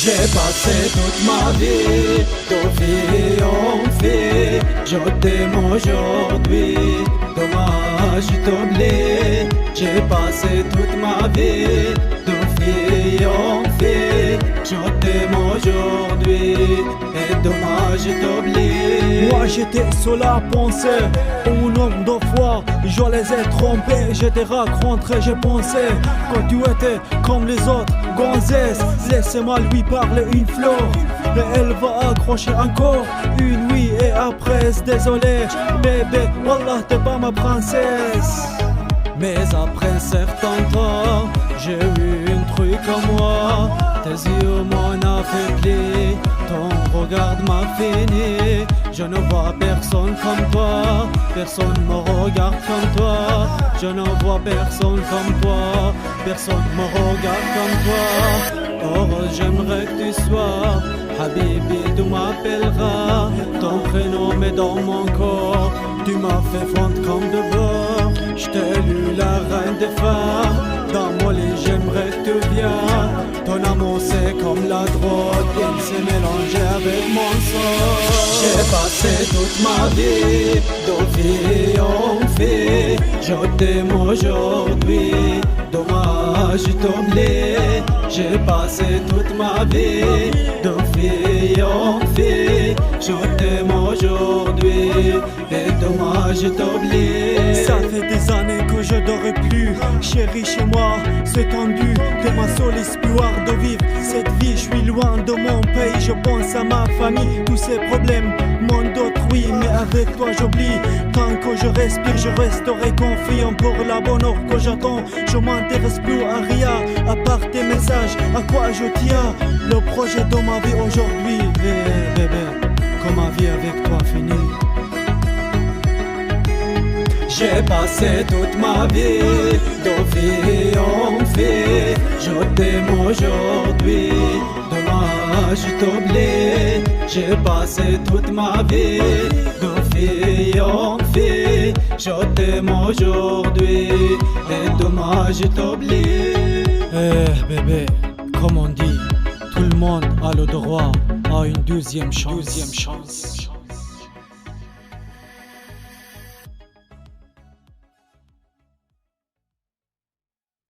J'ai passé toute ma vie de fille en fille. Je t'aime aujourd'hui, dommage t'oublier. J'ai passé toute ma vie de fille en fille. Je t'aime aujourd'hui et dommage t'oublier. Moi j'étais seul à penser au nombre de fois je les ai trompés. J'étais rencontré, j'ai pensé quand tu étais comme les autres gonzesses. Laissez-moi lui parler une fleur et elle va accrocher encore une oui. Et après désolé bébé, wallah t'es pas ma princesse. Mais après un certain temps, j'ai eu un truc à moi. Tes yeux m'ont affaibli, ton regard m'a fini. Je ne vois personne comme toi, personne me regarde comme toi. Je ne vois personne comme toi, personne me regarde comme toi. Heureux j'aimerais que tu sois, Habibi tu m'appelleras. Ton prénom est dans mon corps, tu m'as fait fondre comme de beurre. Je t'ai élu la reine des femmes, dans mon lit j'aimerais que tu viennes. Ton amour c'est comme la drogue, il s'est mélangé avec mon sang. J'ai passé toute ma vie de fille en fille. Je t'aime aujourd'hui, dommage t'oublier. J'ai passé toute ma vie de fille en fille. Je t'aime aujourd'hui et dommage t'oublier. Ça fait des années que je dors plus, chérie chez moi, c'est tendu. T'es ma seule espoir de vivre cette vie. Je suis loin de mon pays, je pense à ma famille. Tous ces problèmes, mon d'autres oui, mais avec toi j'oublie. Tant que je respire, je resterai confiant pour la bonne heure que j'attends. Je m'intéresse plus à rien, à part tes messages, à quoi je tiens. Le projet de ma vie aujourd'hui, bébé, que ma vie avec toi finit. J'ai passé toute ma vie de fille en fille. Je t'aime aujourd'hui, dommage t'oublier. J'ai passé toute ma vie de fille en fille. Je t'aime aujourd'hui et dommage t'oublier. Bébé, comme on dit, tout le monde a le droit à une deuxième chance.